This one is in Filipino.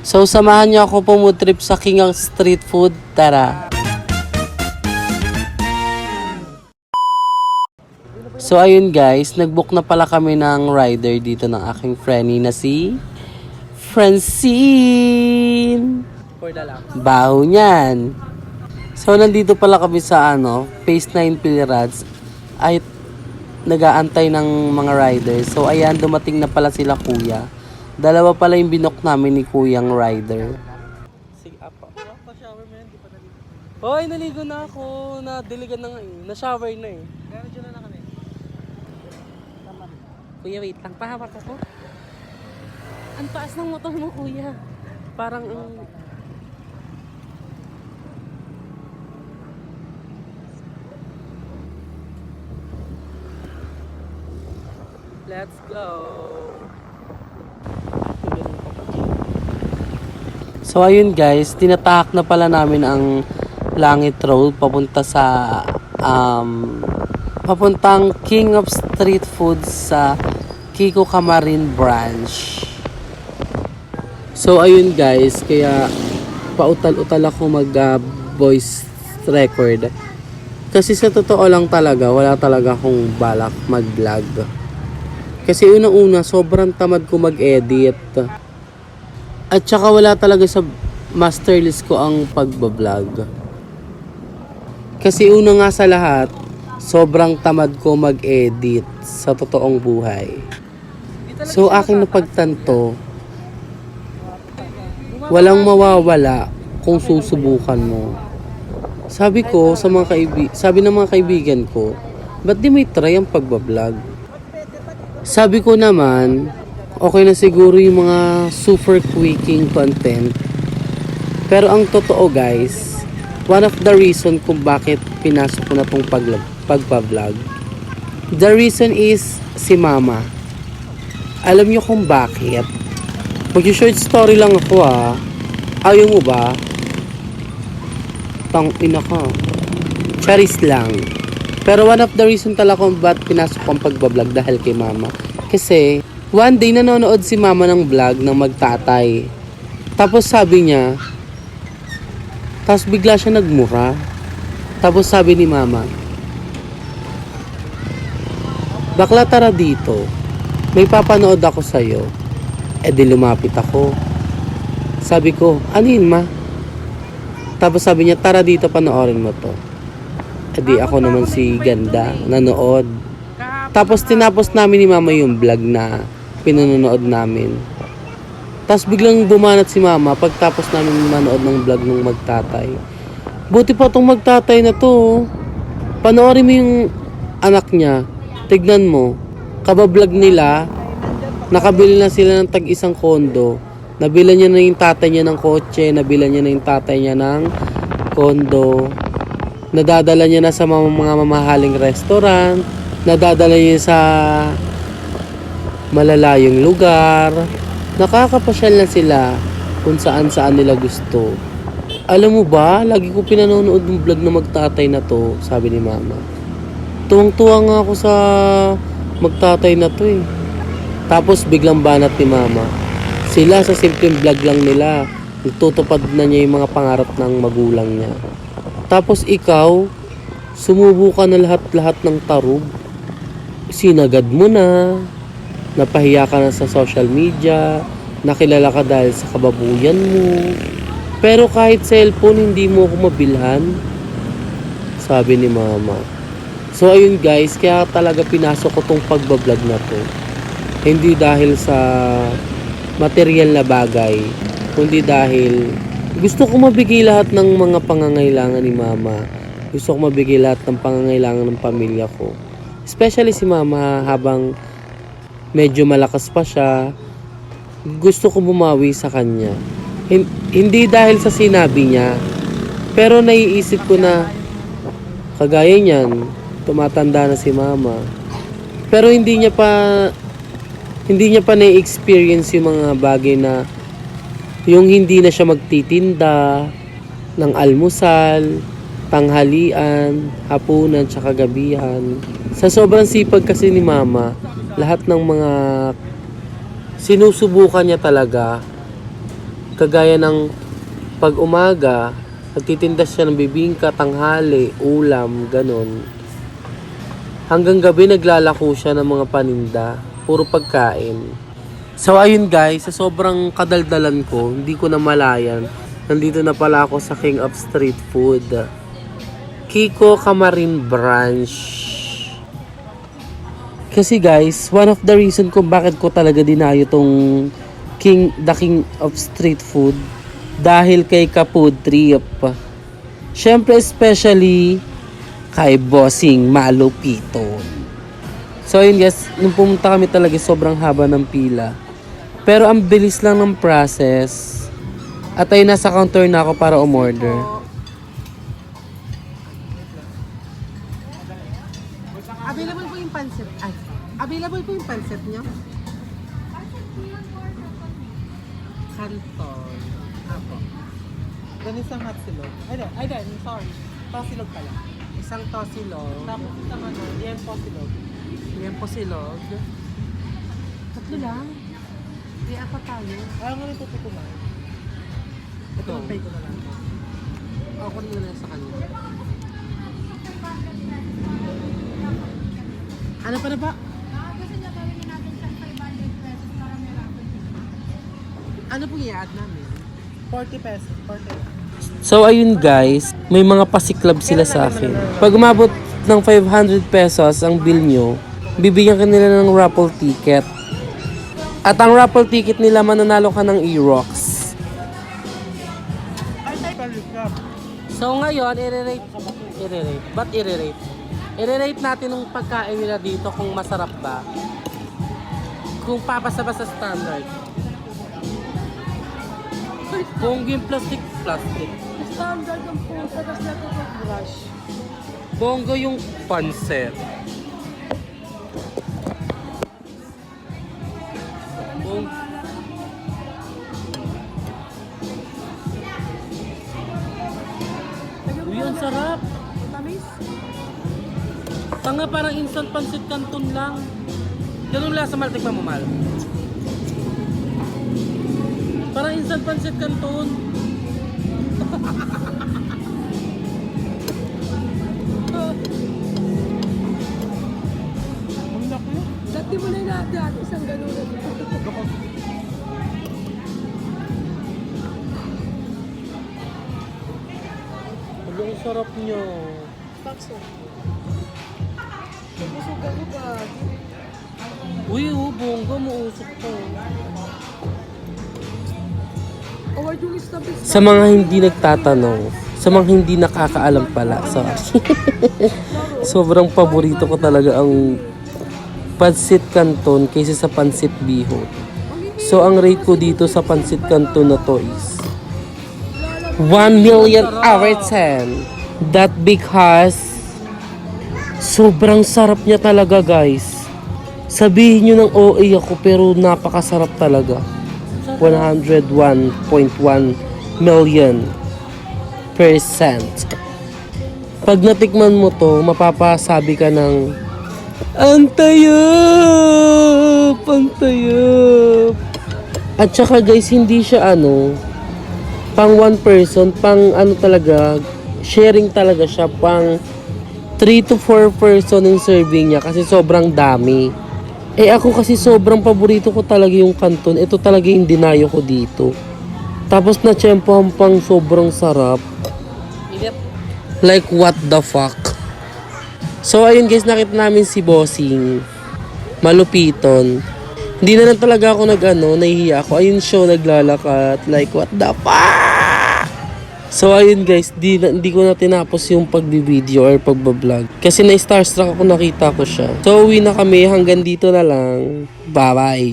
So, samahan niyo ako pumutrip sa King of Street Food. Tara! So, ayun guys, nagbook na pala kami ng rider dito ng aking friendly na si Francine. Baho niyan. So, nandito pala kami sa Phase 9 Pilrads. Ay, nag-aantay ng mga riders. So, ayan, dumating na pala sila kuya. Dalawa pala yung binok namin ni kuyang rider. Sige, apa. Pa-shower mo yan, di pa naligo. Hoy, naligo na ako. Nadiligan na nga eh. Na-shower na eh. Kaya medyo na kami. Kuya, wait lang. Pahawak ako. Ang taas ng motor mo, kuya. Parang let's go. So ayun guys, tinatahak na pala namin ang Langit Road papunta sa papuntang King of Street Foods sa Kiko Camarin branch. So ayun guys, kaya pautal-utal ako mag voice record. Kasi sa totoo lang talaga, wala talaga akong balak mag-vlog. Kasi unang-una, sobrang tamad ko mag-edit. At saka wala talaga sa master list ko ang pagbablog. Kasi una nga sa lahat, sobrang tamad ko mag-edit sa totoong buhay. So aking napagtanto, walang mawawala kung susubukan mo. Sabi ko sa sabi ng mga kaibigan ko, ba't di may try ang pagbablog? Sabi ko naman, okay na siguro yung mga super quicking content. Pero ang totoo guys, one of the reason kung bakit pinasok ko na tong pagbablog, the reason is si mama. Alam nyo kung bakit? Mag-short story lang ako Ayaw mo ba? Tangina ka. Charis lang. Pero one of the reason talaga kung ba't pinasok ko ang pagbablog dahil kay mama. Kasi one day nanonood si mama ng vlog ng magtatay. Tapos sabi niya, tapos bigla siya nagmura. Tapos sabi ni mama, bakla tara dito. May papanood ako sa'yo. E di lumapit ako. Sabi ko, ano yun ma? Tapos sabi niya, tara dito panoorin mo to. E di ako naman si ganda, nanood. Tapos tinapos namin ni mama yung vlog na pinanonood namin. Tapos biglang bumanat si mama pagtapos namin manood ng vlog ng magtatay. Buti pa tong magtatay na to. Panoorin mo yung anak niya. Tignan mo. Kabablog nila. Nakabili na sila ng tag-isang kondo. Nabila niya na yung tatay niya ng kotse. Nabila niya na yung tatay niya ng kondo. Nadadala niya na sa mga mamahaling restaurant. Nadadala niya sa malalayong lugar. Nakakapasyal na sila kung saan-saan nila gusto. Alam mo ba, lagi ko pinanonood ng vlog na magtatay na to, sabi ni mama. Tuwang-tuwa nga ako sa magtatay na to eh. Tapos biglang banat ni mama. Sila sa simpleng vlog lang nila, nagtutupad na niya yung mga pangarap ng magulang niya. Tapos ikaw, sumubo ka na lahat-lahat ng tarub. Sinagad mo na, napahiya ka na sa social media, nakilala ka dahil sa kababuyan mo. Pero kahit cellphone, hindi mo ako mabilhan, sabi ni mama. So ayun guys, kaya talaga pinasok ko tong pagbablog na to. Hindi dahil sa material na bagay, kundi dahil gusto ko mabigay lahat ng mga pangangailangan ni mama. Gusto ko mabigay lahat ng pangangailangan ng pamilya ko. Especially si mama, habang medyo malakas pa siya, gusto ko bumawi sa kanya. Hindi dahil sa sinabi niya, pero naiisip ko na kagaya niyan, tumatanda na si mama. Pero hindi niya pa na-experience yung mga bagay na yung hindi na siya magtitinda ng almusal, tanghalian, hapunan, tsaka gabihan. Sa sobrang sipag kasi ni mama, lahat ng mga sinusubukan niya talaga Kagaya ng pag umaga, nagtitinda siya ng bibingka, tanghali, ulam, ganon. Hanggang gabi naglalako siya ng mga paninda. Puro pagkain. So ayun guys, sa sobrang kadaldalan ko, hindi ko na malayan. Nandito na pala ako sa King of Street Food. Kiko Camarin Branch. Kasi guys, one of the reason kung bakit ko talaga dinayo tong the King of Street Food dahil kay Kafood Trip. Syempre especially kay Bossing Malupiton. So yun guys, nung pumunta kami talaga sobrang haba ng pila. Pero ang bilis lang ng process. At ay nasa counter na ako para umorder. Available po yung pancit. Ay, available po yung pancit nyo? Canton. Apo. Ganun isang hot silog. Ay, sorry. Tosilog pala. Isang tosilog. Tapos isang ano, liempo silog. Liempo silog. Tatlo lang. Di apat tayo. Ayaw mo rin ito ko lang. Ito, pay ko na lang. Ako rin na lang sa kanya. Ano pa na ba? Gusto niya gawin natin siyang 500 pesos para may raffle. Ano pong i-add namin? 40 pesos. 40. So ayun guys, may mga pasiklab sila sa akin. Pag umabot ng 500 pesos ang bill nyo, bibigyan ka nila ng raffle ticket. At ang raffle ticket nila, mananalo ka ng E-Rocks. So ngayon, i-rate natin yung pagkain nila dito kung masarap ba. Kung papasa ba sa standard. Kung yung plastic. Standard ang pusa, tapos natutubrush. Bongo yung pancet. Uy, ang sarap. Tamis? Tanga, parang instant pancit canton lang. Ganun lasa, Mal. Tikman mo, Mal. Parang instant pancit canton. Dati mo na yung dati isang ganun na dito. Ang sarap nyo. Bakso. Busog ako ba? Uy, bongo, mausok to. Award yung established. Sa mga hindi nagtatanong, sa mga hindi nakakaalam pala, sobrang paborito ko talaga ang pancit canton kaysa sa pancit bihon. So ang rate ko dito sa pancit canton na to is 1 million out of 10. That because sobrang sarap niya talaga guys. Sabihin nyo ng OA ako pero napakasarap talaga. 101.1 million %. Pag natikman mo to, mapapasabi ka ng ang tayap! Ang tayap! At saka guys, hindi siya pang one person, pang talaga, sharing talaga siya, pang 3 to 4 person yung serving niya kasi sobrang dami. Eh ako kasi sobrang paborito ko talaga yung canton. Ito talaga yung dinayo ko dito. Tapos na tiyempohan pang sobrang sarap. Like what the fuck. So ayun guys, nakita namin si Bossing Malupiton. Hindi na lang talaga ako nahihiya ako. Ayun show naglalakat. Like what the fuck. So ayun guys, hindi ko na tinapos yung pagbibideo or pagbablog. Kasi na-starstruck ako, nakita ko siya. So uwi na kami, hanggang dito na lang. Bye bye.